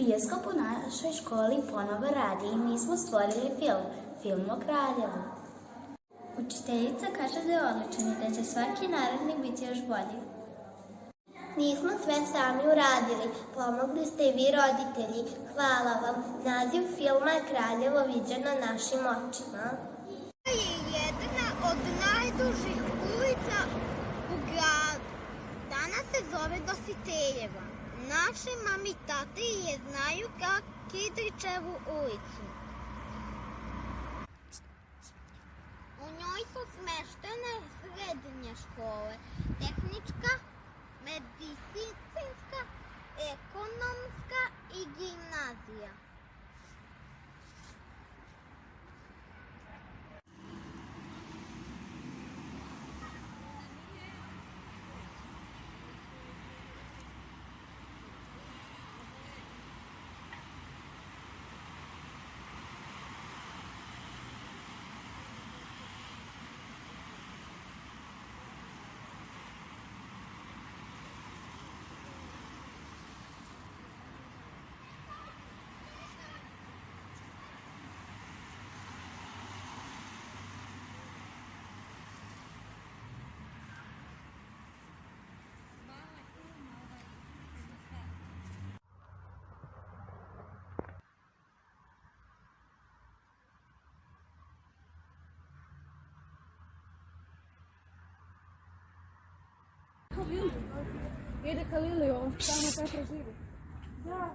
Bioskop u našoj školi ponovo radi i mi smo stvorili film o Kraljevu. Učiteljica kaže da je odličan i da će svaki naredni biti još bolji. Nismo sve sami uradili, pomogli ste i vi roditelji. Hvala vam. Naziv filma je Kraljevo viđeno našim očima. To je jedna od najdužih ulica u gradu. Danas se zove Dositeljeva. Naše mami i tate je znaju kao Kidričevu ulicu. U njoj su smeštene srednje škole, tehnička, medicinska, ekonomska i gimnazija. Ide ka Liliju, tamo Petra živi. Da.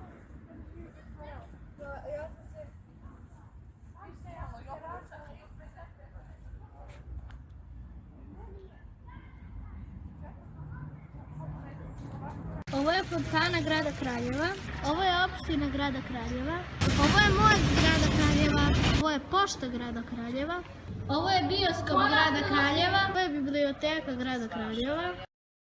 Ovo je fontana grada Kraljeva, ovo je opština grada Kraljeva, ovo je most grada Kraljeva, ovo je pošta grada Kraljeva, ovo je bioskop grada Kraljeva, ovo je biblioteka grada Kraljeva.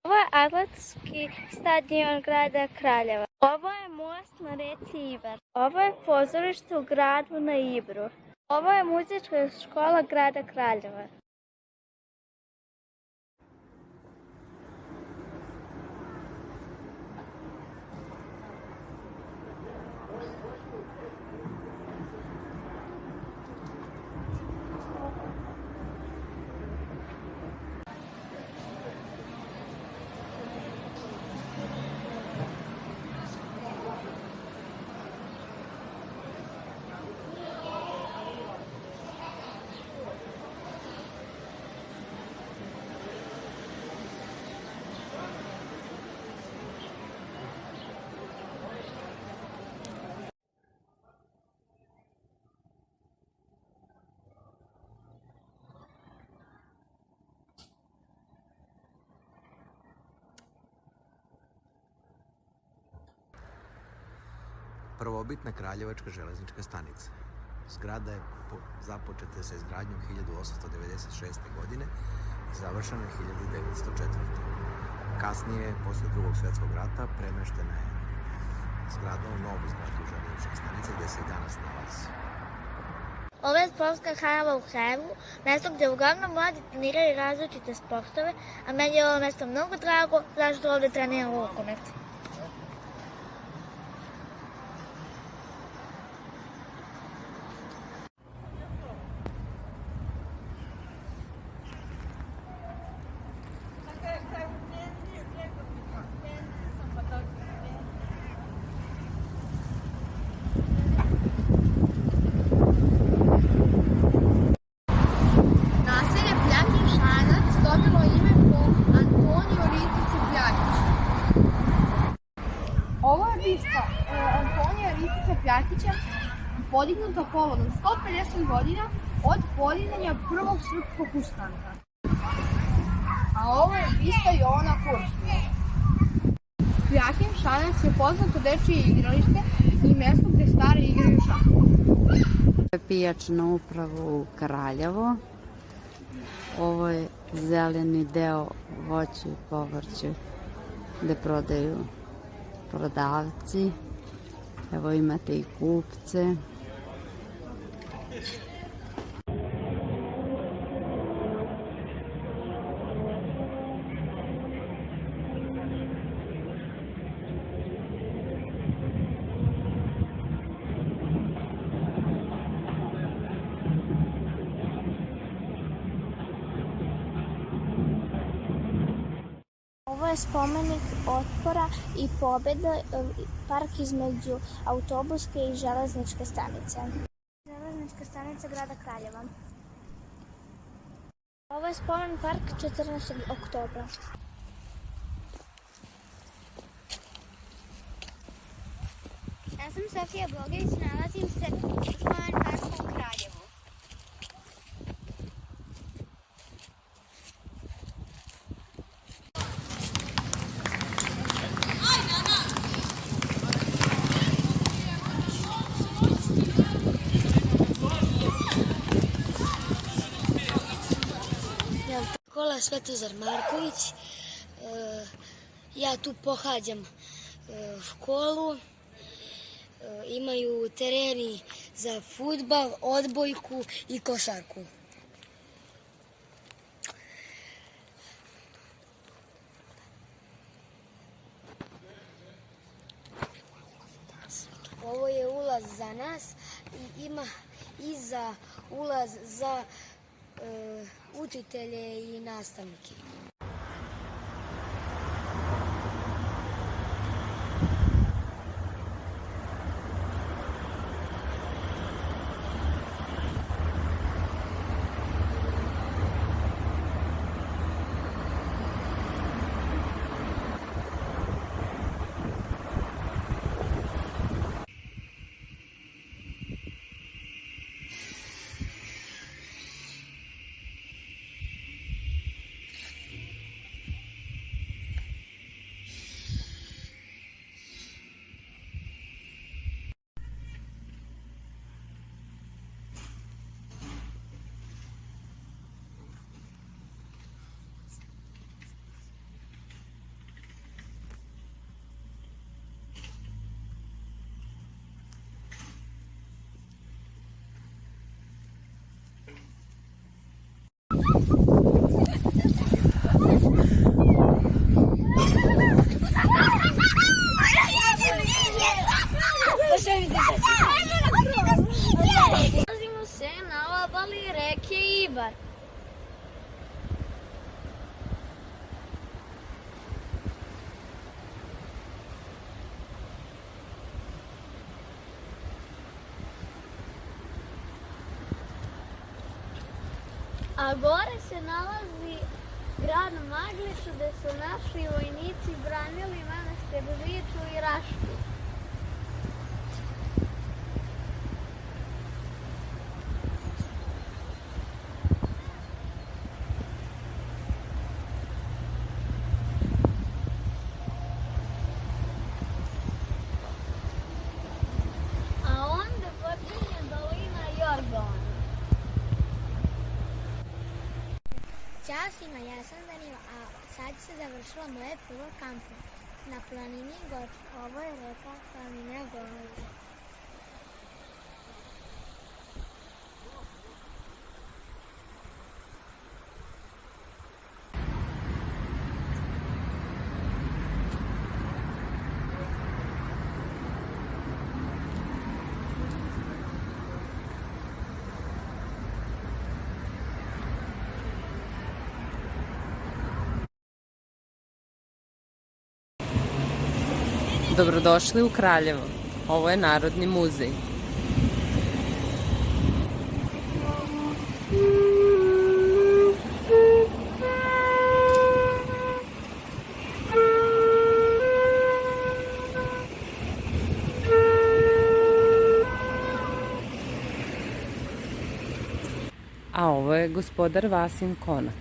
Ovo je atletski stadion grada Kraljeva. Ovo je most na reci Ibar. Ovo je pozorište u gradu na Ibru. Ovo je muzička škola grada Kraljeva. Prvobitna Kraljevačka železnička stanica. Zgrada je započeta sa izgradnjom 1896. godine i završena 1904. Kasnije, posle Drugog svjetskog rata, premeštena je zgrada u novu zgradu železničke stanice gde se i danas nalazi. Ovo je sportska hala u Kraljevu, mesto gde uglavnom mladi treniraju različite sportove, a meni je ovo mesto mnogo drago, zašto ovde treniram rukomet. Ovo je bista Antonija Ristića Pljakića, podignuta povodom 150 godina od podizanja prvog srpskog ustanka. A ovo je bista Jovana Kuršlija. Pljakin Šanac je poznato dečije igralište i mesto gde stari igraju šah. Pijačna uprava u Kraljevo. Ovo je zeleni deo voća i povrća gde prodaju prodavci. Evo imate i kupce. je spomenik otpora i pobjede, park između autobuske i železničke stanice. Železnička stanica grada Kraljeva. Ovo je spomen park 14. oktobra. Ja sam Sofija Bogović, nalazim se u spomen parku u Kraljevu. Škola Svetozar Marković, ja tu pohađam školu, imaju tereni za fudbal, odbojku i košarku. Ovo je ulaz za nas i ima i za ulaz za učitelje i nastavnike. Nalazimo se na obali reke Ibar. A gore se nalazi grad Maglić, gde su naši vojnici branili manastir Viču i Rašku. A onda počinje dolina Jorgona. Ćao svima, ja sam Danila, a sad se završila moje prvo kampo na planini Goč. Ovo je reka planina Goč. Dobrodošli u Kraljevo. Ovo je Narodni muzej. A ovo je gospodar Vasin Konak.